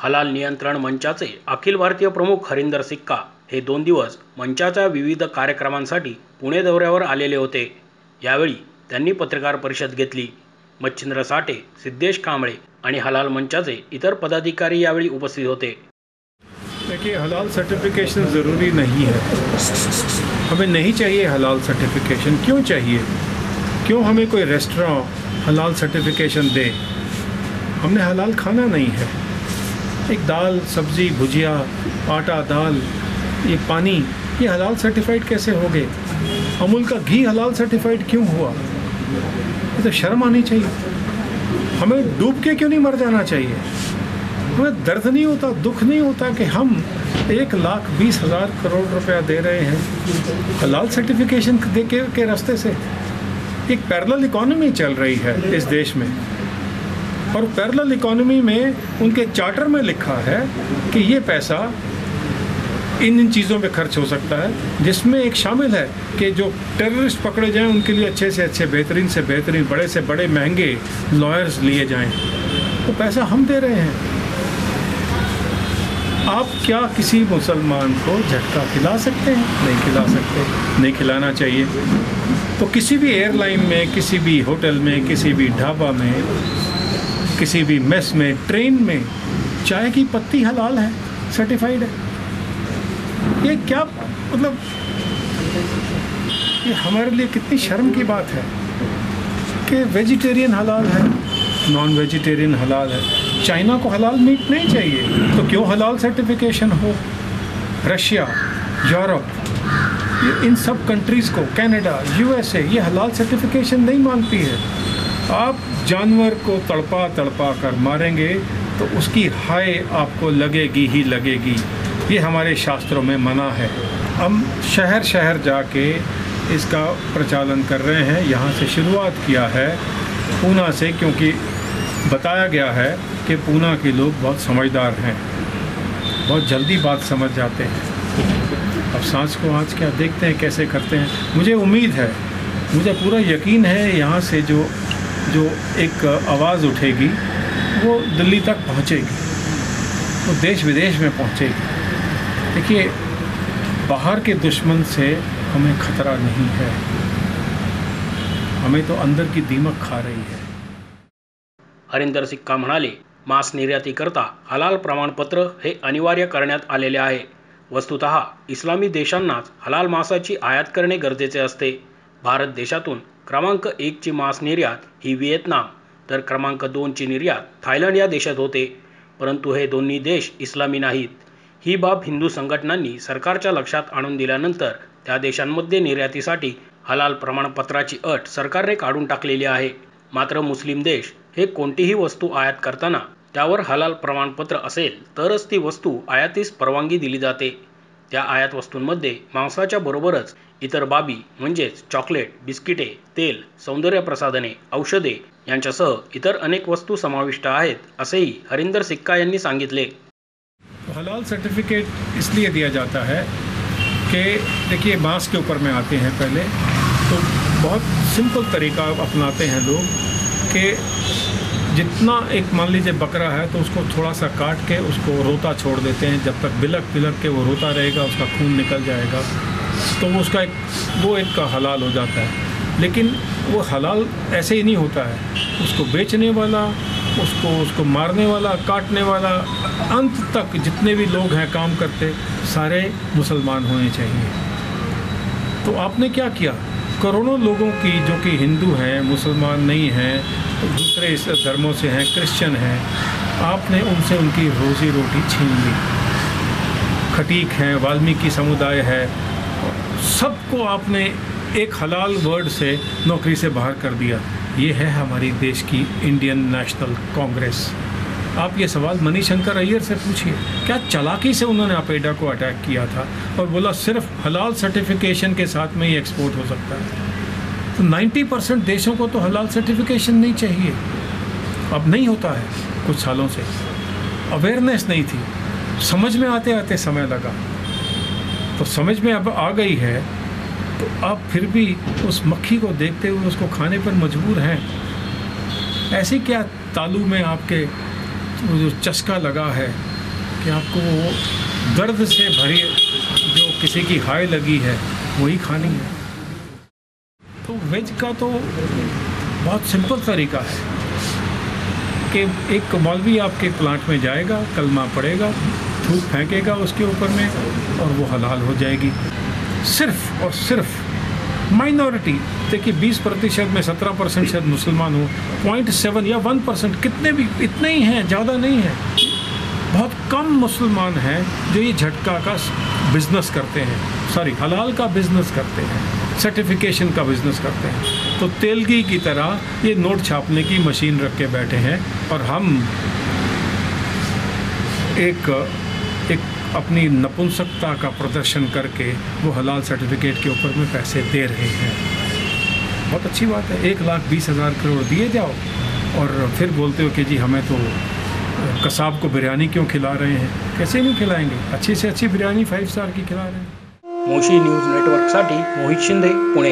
हलाल नियंत्रण मंचाचे अखिल भारतीय प्रमुख हरिंदर सिक्का हे 2 दिवस मंचाच्या विविध कार्यक्रमांसाठी पुणे दौऱ्यावर आलेले होते। यावेळी त्यांनी पत्रकार परिषद घेतली। मच्छिंद्र साठे, सिद्धेश कांबळे आणि हलाल मंचाचे इतर पदाधिकारी यावेळी उपस्थित होते। देखिए, हलाल सर्टिफिकेशन ज़रूरी नहीं है, हमें नहीं चाहिए हलाल सर्टिफिकेशन। क्यों चाहिए? क्यों हमें कोई रेस्टोरेंट हलाल सर्टिफिकेशन दे? हमने हलाल खाना नहीं है। एक दाल, सब्ज़ी, भुजिया, आटा, दाल, ये पानी, ये हलाल सर्टिफाइड कैसे हो गए? अमूल का घी हलाल सर्टिफाइड क्यों हुआ? ये तो शर्म आनी चाहिए। हमें डूब के क्यों नहीं मर जाना चाहिए? हमें दर्द नहीं होता, दुख नहीं होता कि हम 1,20,000 करोड़ रुपया दे रहे हैं हलाल सर्टिफिकेशन दे के रास्ते से। एक पैरेलल इकॉनमी चल रही है इस देश में, और पैरेलल इकॉनमी में उनके चार्टर में लिखा है कि ये पैसा इन चीज़ों पे खर्च हो सकता है, जिसमें एक शामिल है कि जो टेररिस्ट पकड़े जाएं उनके लिए अच्छे से अच्छे, बेहतरीन से बेहतरीन, बड़े से बड़े महंगे लॉयर्स लिए जाएं। तो पैसा हम दे रहे हैं। आप क्या किसी मुसलमान को झटका खिला सकते हैं? नहीं खिला सकते, नहीं खिलाना चाहिए। तो किसी भी एयरलाइन में, किसी भी होटल में, किसी भी ढाबा में, किसी भी मेस में, ट्रेन में चाय की पत्ती हलाल है, सर्टिफाइड है। ये क्या मतलब, ये हमारे लिए कितनी शर्म की बात है कि वेजिटेरियन हलाल है, नॉन वेजिटेरियन हलाल है। चाइना को हलाल मीट नहीं चाहिए, तो क्यों हलाल सर्टिफिकेशन हो? रशिया, यूरोप, इन सब कंट्रीज़ को, कनाडा, यूएसए, ये हलाल सर्टिफिकेशन नहीं मानती है। आप जानवर को तड़पा तड़पा कर मारेंगे तो उसकी हाय आपको लगेगी ही लगेगी। ये हमारे शास्त्रों में मना है। हम शहर शहर जाके इसका प्रचालन कर रहे हैं। यहाँ से शुरुआत किया है पूना से, क्योंकि बताया गया है कि पूना के लोग बहुत समझदार हैं, बहुत जल्दी बात समझ जाते हैं। अब सांस को आँच क्या, देखते हैं कैसे करते हैं। मुझे उम्मीद है, मुझे पूरा यकीन है, यहाँ से जो एक आवाज़ उठेगी वो दिल्ली तक पहुँचेगी, वो देश विदेश में पहुँचेगी। देखिए, बाहर के दुश्मन से हमें खतरा नहीं है, हमें तो अंदर की दीमक खा रही है। हरिंदर सिक्का म्हणाले, मांस निर्यातीकरता हलाल प्रमाणपत्र हे अनिवार्य करण्यात आलेले आहे। वस्तुतः इस्लामी देशांनाच हलाल मांसाची आयात करणे गरजेचे असते। भारत देशातून क्रमांक 1 ची मांस निर्यात ही व्हिएतनाम, तर क्रमांक 2 ची निर्यात थायलंड या देशात होते। परंतु हे दोन्ही देश इस्लामी नाहीत। ही बाब हिंदू संघटनांनी सरकारच्या लक्षात आणून दिल्यानंतर त्या देशांमध्ये निर्यातीसाठी हलाल प्रमाणपत्राची अट सरकारने काढून टाकलेली आहे। मात्र मुस्लिम देश हे कोणतीही वस्तू आयात करताना त्यावर हलाल प्रमाणपत्र असेल तरच ती वस्तू आयातीस परवानगी दिली जाते। त्या आयात वस्तूंमध्ये मांसाच्या बरोबरच इतर बाबी म्हणजेच चॉकलेट, बिस्किटे, तेल, सौंदर्य प्रसाधने, औषधे यांच्यासह इतर अनेक वस्तू समाविष्ट आहेत, असेही हरिंदर सिक्का यांनी सांगितले। हलाल सर्टिफिकेट इसलिए दिया जाता है कि देखिए, मांस के ऊपर में आते हैं पहले तो बहुत सिंपल तरीका अपनाते हैं लोग कि जितना एक, मान लीजिए बकरा है तो उसको थोड़ा सा काट के उसको रोता छोड़ देते हैं, जब तक बिलक बिलक के वो रोता रहेगा, उसका खून निकल जाएगा, तो वो उसका एक हलाल हो जाता है। लेकिन वो हलाल ऐसे ही नहीं होता है, उसको बेचने वाला, उसको मारने वाला, काटने वाला, अंत तक जितने भी लोग हैं काम करते, सारे मुसलमान होने चाहिए। तो आपने क्या किया? करोड़ों लोगों की, जो कि हिंदू हैं, मुसलमान नहीं हैं, दूसरे इस धर्मों से हैं, क्रिश्चियन हैं, आपने उनसे उनकी रोज़ी रोटी छीन ली। खटीक हैं, वाल्मीकि समुदाय है, सबको आपने एक हलाल वर्ड से नौकरी से बाहर कर दिया। ये है हमारी देश की इंडियन नेशनल कांग्रेस। आप ये सवाल मणिशंकर अय्यर से पूछिए, क्या चालाकी से उन्होंने अपेडा को अटैक किया था और बोला सिर्फ हलाल सर्टिफिकेशन के साथ में ही एक्सपोर्ट हो सकता है। तो 90% देशों को तो हलाल सर्टिफिकेशन नहीं चाहिए। अब नहीं होता है, कुछ सालों से अवेयरनेस नहीं थी, समझ में आते आते समय लगा, तो समझ में अब आ गई है। तो आप फिर भी उस मक्खी को देखते हुए उसको खाने पर मजबूर हैं। ऐसे क्या तालू में आपके जो चस्का लगा है कि आपको वो दर्द से भरी जो किसी की हाय लगी है वही खानी है। तो वेज का तो बहुत सिंपल तरीका है कि एक मौलवी आपके प्लांट में जाएगा, कलमा पड़ेगा, थूक फेंकेगा उसके ऊपर में और वो हलाल हो जाएगी। सिर्फ और सिर्फ माइनॉरिटी, देखिए 20% में 17% शायद मुसलमान हो, 0.7 या 1%, कितने भी, इतने ही हैं, ज़्यादा नहीं है। बहुत कम मुसलमान हैं जो ये झटका का बिज़नेस करते हैं, हलाल का बिज़नेस करते हैं, सर्टिफिकेशन का बिज़नेस करते हैं। तो तेलगी की तरह ये नोट छापने की मशीन रख के बैठे हैं और हम एक अपनी नपुंसकता का प्रदर्शन करके वो हलाल सर्टिफिकेट के ऊपर में पैसे दे रहे हैं। बहुत अच्छी बात है, 1,20,000 करोड़ दिए जाओ और फिर बोलते हो कि जी हमें तो कसाब को बिरयानी क्यों खिला रहे हैं। कैसे नहीं खिलाएंगे, अच्छी से अच्छी बिरयानी 5 स्टार की खिला रहे हैं। मोशी न्यूज नेटवर्कसाठी मोहित शिंदे, पुणे।